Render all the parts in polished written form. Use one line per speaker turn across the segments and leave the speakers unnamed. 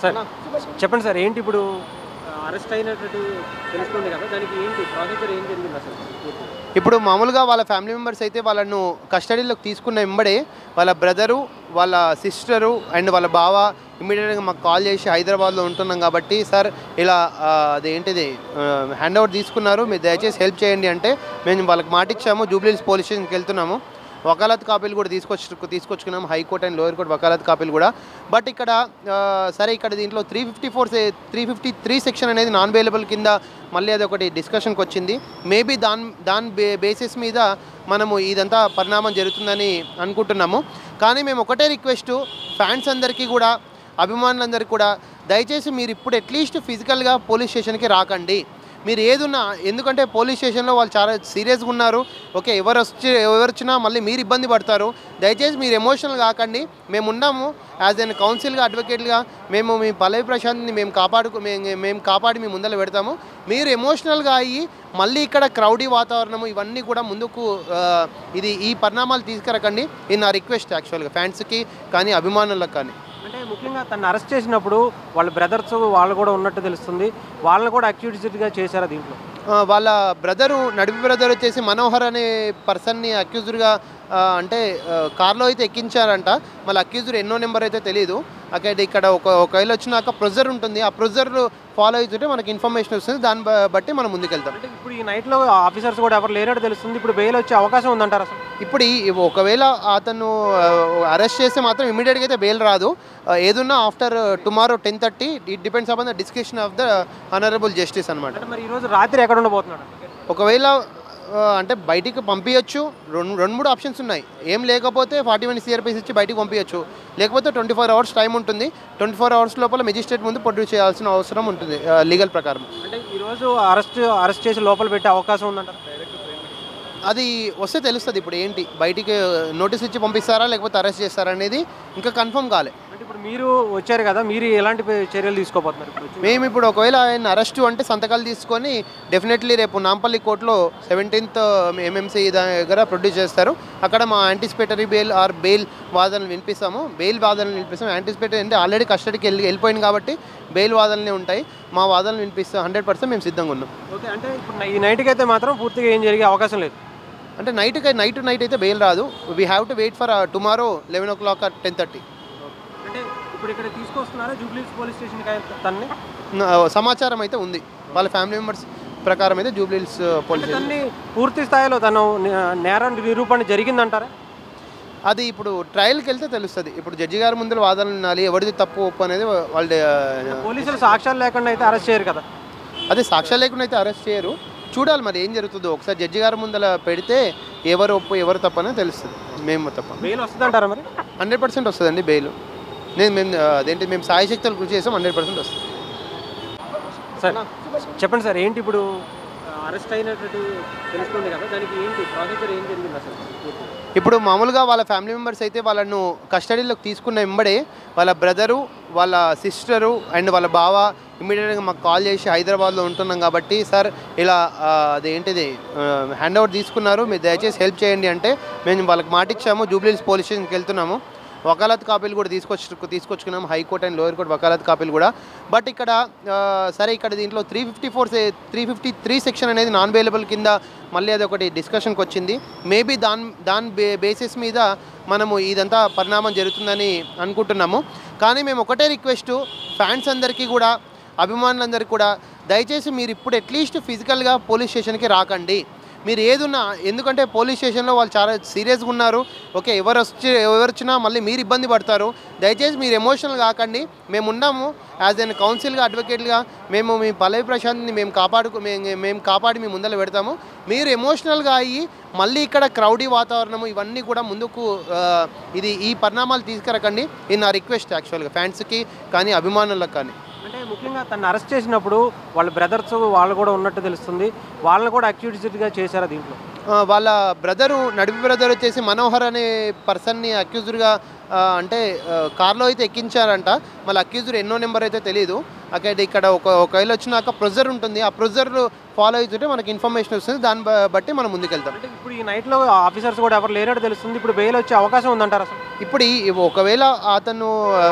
Sir చెప్పండి sir, ఏంటి ఇప్పుడు అరెస్ట్ అయినట్టు తెలుస్తుంది కదా, దానికి ఏంటి ప్రాసెసర్ ఏం జరిగింది అసలు?
ఇప్పుడు మామూలుగా వాళ్ళ ఫ్యామిలీ మెంబర్స్ అయితే వాళ్ళను కస్టడీలోకి తీసుకున్న వెంబడే వాళ్ళ బ్రదరు, వాళ్ళ సిస్టరు అండ్ వాళ్ళ బావ ఇమీడియట్గా మాకు కాల్ చేసి హైదరాబాద్లో ఉంటున్నాం కాబట్టి సార్ ఇలా అదేంటిది హ్యాండ్ ఓవర్ తీసుకున్నారు, మీరు దయచేసి హెల్ప్ చేయండి అంటే మేము వాళ్ళకి మాట ఇచ్చాము. జూబ్లీహిల్స్ పోలీస్ స్టేషన్కి వెళ్తున్నాము. వకాలత్ కాపీలు కూడా తీసుకొచ్చుకున్నాం, హైకోర్టు అండ్ లోయర్ కోర్టు వకాలత్ కాపీలు కూడా. బట్ ఇక్కడ సరే ఇక్కడ దీంట్లో 353 సెక్షన్ అనేది నాన్ అవైలబుల్ కింద మళ్ళీ అది ఒకటి డిస్కషన్కి వచ్చింది. మేబీ దాని బేసిస్ మీద మనము ఇదంతా పరిణామం జరుగుతుందని అనుకుంటున్నాము. కానీ మేము ఒకటే రిక్వెస్ట్ ఫ్యాన్స్ అందరికీ కూడా, అభిమానులందరికీ కూడా, దయచేసి మీరు ఇప్పుడు అట్లీస్ట్ ఫిజికల్గా పోలీస్ స్టేషన్కి రాకండి. మీరు ఏదున్నా, ఎందుకంటే పోలీస్ స్టేషన్లో వాళ్ళు చాలా సీరియస్గా ఉన్నారు. ఓకే, ఎవరు వచ్చినా మళ్ళీ మీరు ఇబ్బంది పడతారు. దయచేసి మీరు ఎమోషనల్ కాకండి. మేము ఉన్నాము యాజ్ ఎన్ కౌన్సిల్గా, అడ్వకేట్గా. మేము మీ పల్లవి ప్రశాంత్ని మేము కాపాడి మీ ముందర పెడతాము. మీరు ఎమోషనల్గా అయ్యి మళ్ళీ ఇక్కడ క్రౌడీ వాతావరణము ఇవన్నీ కూడా ముందుకు ఈ పరిణామాలు తీసుకురకండి. ఇది నా రిక్వెస్ట్ యాక్చువల్గా ఫ్యాన్స్కి కానీ అభిమానులకు కానీ.
అంటే ముఖ్యంగా తను అరెస్ట్ చేసినప్పుడు వాళ్ళ బ్రదర్స్ వాళ్ళు కూడా ఉన్నట్టు తెలుస్తుంది. వాళ్ళని కూడా అక్యూజ్డ్గా చేశారా దీంట్లో?
వాళ్ళ బ్రదరు, నడిపి బ్రదర్ వచ్చేసి మనోహర్ అనే పర్సన్ని అక్యూజ్డ్గా అంటే కార్లో అయితే ఎక్కించారంట. మళ్ళీ అక్యూజ్డ్ ఎన్నో నెంబర్ అయితే తెలియదు. అక్కడ ఇక్కడ ఒకవేళ వచ్చినాక ప్రొజర్ ఉంటుంది, ఆ ప్రొజర్ ఫాలో అవుతుంటే మనకి ఇన్ఫర్మేషన్ వస్తుంది. దాన్ని బట్టి మనం ముందుకెళ్తాం.
అంటే ఇప్పుడు ఈ నైట్లో ఆఫీసర్స్ కూడా ఎవరు లేనట్టు తెలుస్తుంది. ఇప్పుడు బెయిల్ వచ్చే అవకాశం ఉందంటారు అసలు?
ఇప్పుడు ఒకవేళ అతను అరెస్ట్ చేస్తే మాత్రం ఇమీడియట్గా అయితే బెయిల్ రాదు. ఏదున్నా after tomorrow 10:30 it depends upon the discussion of the honourable justice అనమాట.
అంటే మరి ఈరోజు రాత్రి ఎక్కడ ఉండబోతున్నాడు?
ఒకవేళ అంటే బయటికి పంపించచ్చు. రెండు మూడు ఆప్షన్స్ ఉన్నాయి. ఏం లేకపోతే 41 CRPS ఇచ్చి బయటికి పంపించచ్చు. లేకపోతే 24 అవర్స్ టైం ఉంటుంది. 24 అవర్స్ లోపల మెజిస్ట్రేట్ ముందు ప్రొడ్యూస్ చేయాల్సిన అవసరం ఉంటుంది లీగల్ ప్రకారం.
అంటే ఈరోజు అరెస్ట్ చేసి లోపల పెట్టే అవకాశం ఉందంటారు?
అది వస్తే తెలుస్తుంది. ఇప్పుడు ఏంటి, బయటికి నోటీస్ ఇచ్చి పంపిస్తారా లేకపోతే అరెస్ట్ చేస్తారా అనేది ఇంకా కన్ఫర్మ్ కాలే.
అంటే ఇప్పుడు మీరు వచ్చారు కదా, మీరు ఎలాంటి చర్యలు తీసుకోబోతున్నారు?
మేము ఇప్పుడు ఒకవేళ ఆయన అరెస్టు అంటే సంతకాలు తీసుకొని డెఫినెట్లీ రేపు నాంపల్లి కోర్టులో 17th MMC దగ్గర ప్రొడ్యూస్ చేస్తారు. అక్కడ మా యాంటిసిపేటరీ బెయిల్ వాదనలు వినిపిస్తాము. యాంటిసిపేటరీ అంటే ఆల్రెడీ కస్టడీకి వెళ్ళిపోయింది కాబట్టి బెయిల్ వాదనలే ఉంటాయి. మా వాదనలు వినిపిస్తాం. 100% మేము సిద్ధంగా ఉన్నాం.
ఓకే, అంటే ఇప్పుడు ఈ నైట్కి అయితే మాత్రం పూర్తిగా ఏం జరిగే అవకాశం లేదు.
అంటే నైట్ అయితే బెయిల్ రాదు. We have to wait for tomorrow 11 o'clock at 10:30.
అంటే ఇప్పుడు ఇక్కడ తీసుకొస్తున్నారా జూబ్లీహిల్స్ పోలీస్ స్టేషన్కి తన్ని?
సమాచారం అయితే ఉంది. వాళ్ళ ఫ్యామిలీ మెంబర్స్ ప్రకారం అయితే జూబ్లీహిల్స్ పోలీస్
స్టేషన్ పూర్తి స్థాయిలో తను నేర నిరూపణ జరిగిందంటారా?
అది ఇప్పుడు ట్రయల్కి వెళ్తే తెలుస్తుంది. ఇప్పుడు జడ్జి గారి ముందు వాదనలు వినాలి, ఎవరిది తప్పు ఒప్పు అనేది వాళ్ళు.
పోలీసులు సాక్ష్యాలు లేకుండా అయితే అరెస్ట్ చేయరు కదా?
అదే సాక్ష్యాలు లేకుండా అయితే అరెస్ట్ చేయరు. చూడాలి మరి ఏం జరుగుతుందో. ఒకసారి జడ్జి గారి ముందర పెడితే ఎవరు ఒప్పు ఎవరు తప్పు అనేది తెలుస్తుంది. మేము తప్ప
బెయిల్ వస్తుందంటారా మరి?
100% వస్తుందండి బెయిల్. మేము సాయశక్తులు కృషి చేసాం. 100% వస్తుంది.
సార్ చెప్పండి సార్, ఏంటి ఇప్పుడు అరెస్ట్ అయినట్టు తెలుస్తుంది కదా, దానికి ఏంటి ప్రాసెసర్ ఏం జరిగింది అసలు?
ఇప్పుడు మామూలుగా వాళ్ళ ఫ్యామిలీ మెంబర్స్ అయితే వాళ్ళను కస్టడీలోకి తీసుకున్న వెంబడే వాళ్ళ బ్రదరు, వాళ్ళ సిస్టరు అండ్ వాళ్ళ బావ ఇమీడియట్గా మాకు కాల్ చేసి హైదరాబాద్లో ఉంటున్నాం కాబట్టి సార్ ఇలా అదేంటిది హ్యాండ్ ఓవర్ తీసుకున్నారు, మీరు దయచేసి హెల్ప్ చేయండి అంటే మేము వాళ్ళకి మాట ఇచ్చాము. జూబ్లీహిల్స్ పోలీస్ స్టేషన్కి వెళ్తున్నాము. వకాలత్ కాపీలు కూడా తీసుకొచ్చుకున్నాం, హైకోర్టు అండ్ లోయర్ కోర్టు వకాలత్ కాపీలు కూడా. బట్ ఇక్కడ సరే ఇక్కడ దీంట్లో 353 సెక్షన్ అనేది నాన్ అవైలబుల్ కింద మళ్ళీ అది ఒకటి డిస్కషన్కి వచ్చింది. మేబీ దాని బేసిస్ మీద మనము ఇదంతా పరిణామం జరుగుతుందని అనుకుంటున్నాము. కానీ మేము ఒకటే రిక్వెస్ట్ ఫ్యాన్స్ అందరికీ కూడా, అభిమానులందరికీ కూడా, దయచేసి మీరు ఇప్పుడు అట్లీస్ట్ ఫిజికల్గా పోలీస్ స్టేషన్కి రాకండి. మీరు ఏదున్నా, ఎందుకంటే పోలీస్ స్టేషన్లో వాళ్ళు చాలా సీరియస్గా ఉన్నారు. ఓకే, ఎవరు వచ్చినా మళ్ళీ మీరు ఇబ్బంది పడతారు. దయచేసి మీరు ఎమోషనల్ కాకండి. మేము ఉన్నాము యాజ్ ఎన్ కౌన్సిల్గా, అడ్వకేట్గా. మేము మీ పల్లవి ప్రశాంత్ని మేము కాపాడి మీ ముందర పెడతాము. మీరు ఎమోషనల్గా అయ్యి మళ్ళీ ఇక్కడ క్రౌడీ వాతావరణము ఇవన్నీ కూడా ముందుకు ఈ పరిణామాలు తీసుకురకండి. ఇది నా రిక్వెస్ట్ యాక్చువల్గా ఫ్యాన్స్కి కానీ అభిమానులకు కానీ.
అంటే ముఖ్యంగా తను అరెస్ట్ చేసినప్పుడు వాళ్ళ బ్రదర్స్ వాళ్ళు కూడా ఉన్నట్టు తెలుస్తుంది. వాళ్ళని కూడా అక్యూజ్డ్గా చేశారా దీంట్లో?
వాళ్ళ బ్రదరు, నడిపి బ్రదర్ వచ్చేసి మనోహర్ అనే పర్సన్ని అక్యూజ్డ్గా అంటే కార్లో అయితే ఎక్కించారంట. మళ్ళీ అక్యూజ్డ్ ఎన్నో నెంబర్ అయితే తెలియదు. అక్కడ ఇక్కడ ఒకవేళ వచ్చినాక ప్రొజర్ ఉంటుంది, ఆ ప్రొజర్ ఫాలో అవుతుంటే మనకి ఇన్ఫర్మేషన్ వస్తుంది, దాన్ని బట్టి మనం ముందుకెళ్తాం.
అంటే ఇప్పుడు ఈ నైట్లో ఆఫీసర్స్ కూడా ఎవరు లేనట్టు తెలుస్తుంది. ఇప్పుడు బెయిల్ వచ్చే అవకాశం ఉందంటారు అసలు?
ఇప్పుడు ఒకవేళ అతను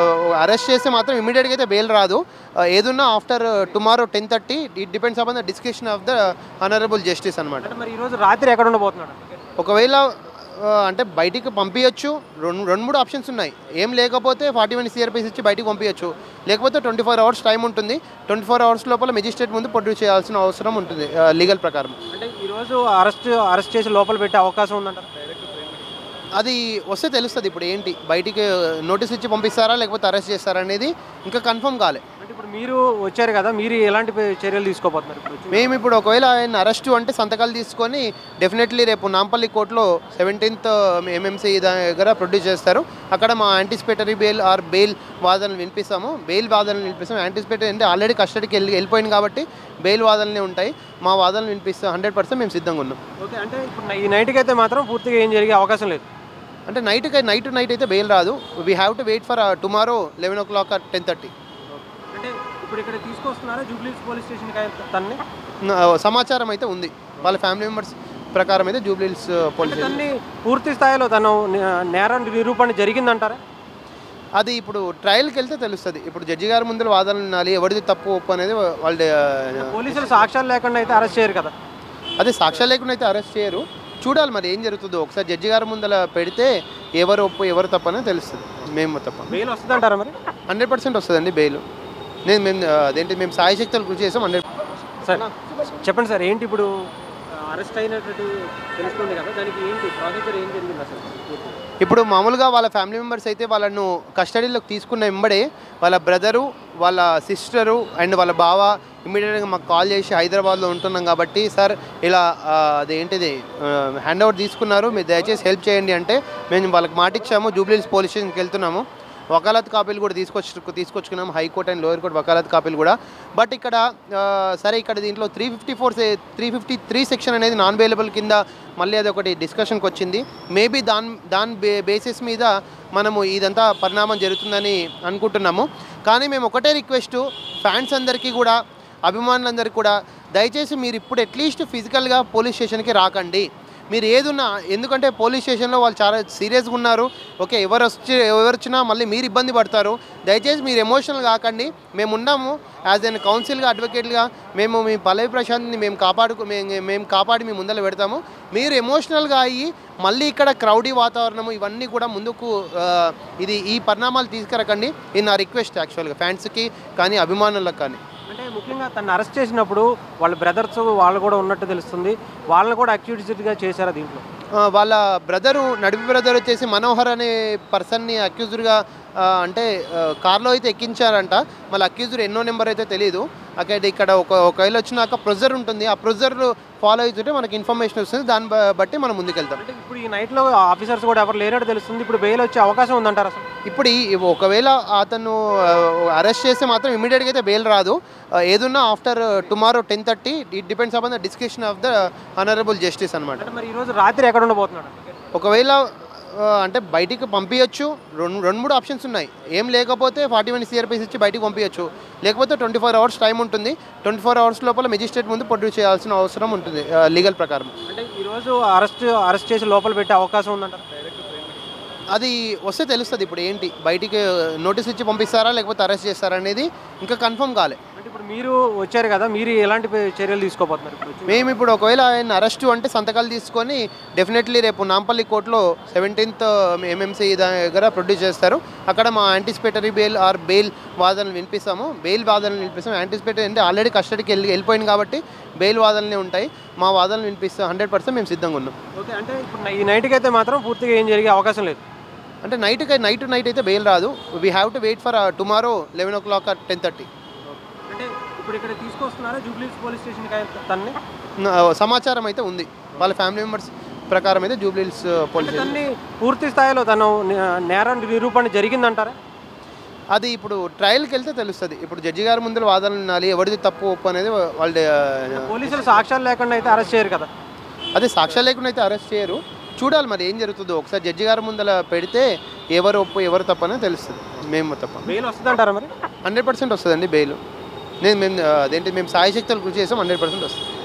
అరెస్ట్ చేస్తే మాత్రం ఇమీడియట్గా అయితే బెయిల్ రాదు. ఏదున్నా after tomorrow 10:30 it depends upon the discussion of the honourable justice అనమాట.
అంటే మరి ఈరోజు రాత్రి ఎక్కడ ఉండబోతున్నాడు?
ఒకవేళ అంటే బయటికి పంపించచ్చు, రెండు మూడు ఆప్షన్స్ ఉన్నాయి. ఏం లేకపోతే 41 CRPS ఇచ్చి బయటికి పంపించచ్చు, లేకపోతే 24 hours టైం ఉంటుంది. 24 hours లోపల మెజిస్ట్రేట్ ముందు ప్రొడ్యూస్ చేయాల్సిన అవసరం ఉంటుంది లీగల్ ప్రకారం.
అంటే ఈరోజు అరెస్ట్ చేసి లోపల పెట్టే అవకాశం ఉందంటారు?
అది వస్తే తెలుస్తుంది. ఇప్పుడు ఏంటి బయటికి నోటీస్ ఇచ్చి పంపిస్తారా లేకపోతే అరెస్ట్ చేస్తారా అనేది ఇంకా కన్ఫర్మ్ కాలే.
అంటే ఇప్పుడు మీరు వచ్చారు కదా, మీరు ఎలాంటి చర్యలు తీసుకోబోతున్నారు?
మేము ఇప్పుడు ఒకవేళ ఆయన అరెస్టు అంటే సంతకాలు తీసుకొని డెఫినెట్లీ రేపు నాంపల్లి కోర్టులో 17th MMC దగ్గర ప్రొడ్యూస్ చేస్తారు. అక్కడ మా యాంటిసిపేటరీ బెయిల్ ఆర్ బెయిల్ వాదనలు వినిపిస్తాము. యాంటిసిపేటరీ అంటే ఆల్రెడీ కస్టడీకి వెళ్ళిపోయింది కాబట్టి బెయిల్ వాదనలే ఉంటాయి. మా వాదనలు వినిపిస్తాం. 100% మేము సిద్ధంగా ఉన్నాం. ఓకే,
అంటే ఇప్పుడు ఈ నైట్కి అయితే మాత్రం పూర్తిగా ఏం జరిగే అవకాశం లేదు.
అంటే నైట్ అయితే బెయిల్ రాదు. We have to wait for tomorrow 11 o'clock at 10:30.
అంటే ఇప్పుడు ఇక్కడ తీసుకొస్తున్నారా జూబ్లీహిల్స్ పోలీస్ స్టేషన్కి తన్ని?
సమాచారం అయితే ఉంది. వాళ్ళ ఫ్యామిలీ మెంబర్స్ ప్రకారం అయితే జూబ్లీహిల్స్ పోలీస్
స్టేషన్ పూర్తి స్థాయిలో తను నేర నిరూపణ జరిగిందంటారా?
అది ఇప్పుడు ట్రయల్కి వెళ్తే తెలుస్తుంది. ఇప్పుడు జడ్జి గారి ముందు వాదనలు వినాలి, ఎవరిది తప్పు ఒప్పు అనేది వాళ్ళు.
పోలీసులు సాక్ష్యాలు లేకుండా అయితే అరెస్ట్ చేయరు కదా?
అదే సాక్ష్యాలు లేకుండా అయితే అరెస్ట్ చేయరు. చూడాలి మరి ఏం జరుగుతుందో. ఒకసారి జడ్జి గారి ముందర పెడితే ఎవరు ఒప్పు ఎవరు తప్పు అనేది తెలుస్తుంది. మేము తప్ప
బెయిల్ వస్తుందంటారా మరి?
100% వస్తుందండి బెయిల్. మేము సాయశక్తులు కృషి చేసాం 100%.
సార్ చెప్పండి సార్, ఏంటి ఇప్పుడు అరెస్ట్ అయినట్టు తెలుస్తుంది కదా, దానికి ఏంటి ప్రాసెసర్ ఏం జరిగింది అసలు?
ఇప్పుడు మామూలుగా వాళ్ళ ఫ్యామిలీ మెంబర్స్ అయితే వాళ్ళను కస్టడీలోకి తీసుకున్న వెంబడే వాళ్ళ బ్రదరు, వాళ్ళ సిస్టరు అండ్ వాళ్ళ బావ ఇమ్మీడియట్గా మాకు కాల్ చేసి హైదరాబాద్లో ఉంటున్నాం కాబట్టి సార్ ఇలా అదేంటిది హ్యాండ్ ఓవర్ తీసుకున్నారు, మీరు దయచేసి హెల్ప్ చేయండి అంటే మేము వాళ్ళకి మాట ఇచ్చాము. జూబ్లీహిల్స్ పోలీస్ స్టేషన్కి వెళ్తున్నాము. వకాలత్ కాపీలు కూడా తీసుకొచ్చుకున్నాం, హైకోర్టు అండ్ లోయర్ కోర్టు వకాలత్ కాపీలు కూడా. బట్ ఇక్కడ సరే ఇక్కడ దీంట్లో 353 సెక్షన్ అనేది నాన్ బెయిలబుల్ కింద మళ్ళీ అది ఒకటి డిస్కషన్కి వచ్చింది. మేబీ దాని బేసిస్ మీద మనము ఇదంతా పరిణామం జరుగుతుందని అనుకుంటున్నాము. కానీ మేము ఒకటే రిక్వెస్ట్ ఫ్యాన్స్ అందరికీ కూడా, అభిమానులందరికీ కూడా, దయచేసి మీరు ఇప్పుడు అట్లీస్ట్ ఫిజికల్గా పోలీస్ స్టేషన్కి రాకండి. మీరు ఏదున్నా, ఎందుకంటే పోలీస్ స్టేషన్లో వాళ్ళు చాలా సీరియస్గా ఉన్నారు. ఓకే, ఎవరు వచ్చినా మళ్ళీ మీరు ఇబ్బంది పడతారు. దయచేసి మీరు ఎమోషనల్ కాకండి. మేము ఉన్నాము యాజ్ ఎన్ కౌన్సిల్గా, అడ్వకేట్గా. మేము మీ పల్లవి ప్రశాంత్ని మేము కాపాడి మీ ముందర పెడతాము. మీరు ఎమోషనల్గా అయ్యి మళ్ళీ ఇక్కడ క్రౌడీ వాతావరణము ఇవన్నీ కూడా ముందుకు ఈ పరిణామాలు తీసుకురకండి. ఇది నా రిక్వెస్ట్ యాక్చువల్గా ఫ్యాన్స్కి కానీ అభిమానులకు కానీ.
అంటే ముఖ్యంగా తను అరెస్ట్ చేసినప్పుడు వాళ్ళ బ్రదర్స్ వాళ్ళు కూడా ఉన్నట్టు తెలుస్తుంది. వాళ్ళని కూడా అక్యూజ్డ్గా చేశారా దీంట్లో?
వాళ్ళ బ్రదరు, నడిపి బ్రదర్ వచ్చేసి మనోహర్ అనే పర్సన్ని అక్యూజ్డ్గా అంటే కార్లో అయితే ఎక్కించారంట. మళ్ళీ అక్యూజ్డ్ ఎన్నో నెంబర్ అయితే తెలియదు. అక్కడ ఇక్కడ ఒకవేళ వచ్చినాక ప్రొజర్ ఉంటుంది, ఆ ప్రొజర్ ఫాలో అవుతుంటే మనకి ఇన్ఫర్మేషన్ వస్తుంది, దాన్ని బట్టి మనం ముందుకెళ్తాం.
అంటే ఇప్పుడు ఈ నైట్లో ఆఫీసర్స్ కూడా ఎవరు లేనట్టు తెలుస్తుంది. ఇప్పుడు బెయిల్ వచ్చే అవకాశం ఉందంటారు అసలు?
ఇప్పుడు ఒకవేళ అతను అరెస్ట్ చేస్తే మాత్రం ఇమీడియట్గా అయితే బెయిల్ రాదు. ఏదున్నా after tomorrow 10:30 it depends upon the discussion of the honourable justice అనమాట.
మరి ఈరోజు రాత్రి ఎక్కడ ఉండబోతున్నాడు?
ఒకవేళ అంటే బయటికి పంపించచ్చు, రెండు మూడు ఆప్షన్స్ ఉన్నాయి. ఏం లేకపోతే 41 CRPS ఇచ్చి బయటికి పంపించచ్చు, లేకపోతే 24 hours టైం ఉంటుంది. 24 hours లోపల మెజిస్ట్రేట్ ముందు ప్రొడ్యూస్ చేయాల్సిన అవసరం ఉంటుంది లీగల్ ప్రకారం.
అంటే ఈరోజు అరెస్ట్ చేసి లోపల పెట్టే అవకాశం ఉందంటారు?
అది వస్తే తెలుస్తుంది. ఇప్పుడు ఏంటి బయటికి నోటీస్ ఇచ్చి పంపిస్తారా లేకపోతే అరెస్ట్ చేస్తారా అనేది ఇంకా కన్ఫర్మ్ కాలే.
అంటే ఇప్పుడు మీరు వచ్చారు కదా, మీరు ఎలాంటి చర్యలు తీసుకోబోతున్నారు?
మేము ఇప్పుడు ఒకవేళ ఆయన అరెస్టు అంటే సంతకాలు తీసుకొని డెఫినెట్లీ రేపు నాంపల్లి కోర్టులో 17th MMC దగ్గర ప్రొడ్యూస్ చేస్తారు. అక్కడ మా యాంటిసిపేటరీ బెయిల్ ఆర్ బెయిల్ వాదనలు వినిపిస్తాము. యాంటిసిపేటరీ అంటే ఆల్రెడీ కస్టడీకి వెళ్ళిపోయింది కాబట్టి బెయిల్ వాదనలే ఉంటాయి. మా వాదనలు వినిపిస్తాం. 100% మేము సిద్ధంగా ఉన్నాం. ఓకే,
అంటే ఇప్పుడు ఈ నైట్కి అయితే మాత్రం పూర్తిగా ఏం జరిగే అవకాశం లేదు.
అంటే నైట్ అయితే బెయిల్ రాదు. We have to wait for tomorrow 11 o'clock at 10:30.
అంటే ఇప్పుడు ఇక్కడ తీసుకొస్తున్నారా జూబ్లీహిల్స్ పోలీస్ స్టేషన్కి తన్ని?
సమాచారం అయితే ఉంది. వాళ్ళ ఫ్యామిలీ మెంబర్స్ ప్రకారం అయితే జూబ్లీహిల్స్ పోలీస్
తన్ని పూర్తి స్థాయిలో తను నేర నిరూపణ జరిగిందంటారా?
అది ఇప్పుడు ట్రయల్కి వెళ్తే తెలుస్తుంది. ఇప్పుడు జడ్జి గారి ముందు వాదనలు వినాలి, ఎవరిది తప్పు ఒప్పు అనేది వాళ్ళు.
పోలీసులు సాక్ష్యాలు లేకుండా అయితే అరెస్ట్ చేయరు కదా?
అదే సాక్ష్యాలు లేకుండా అయితే అరెస్ట్ చేయరు. చూడాలి మరి ఏం జరుగుతుందో. ఒకసారి జడ్జి గారి ముందర పెడితే ఎవరు ఒప్పు ఎవరు తప్పు అనేది తెలుస్తుంది. మేము తప్ప.
బెయిల్ వస్తుందంటారా మరి?
100% వస్తుందండి బెయిల్. మేము సాయశక్తులు కృషి చేస్తాం, 100% వస్తుంది.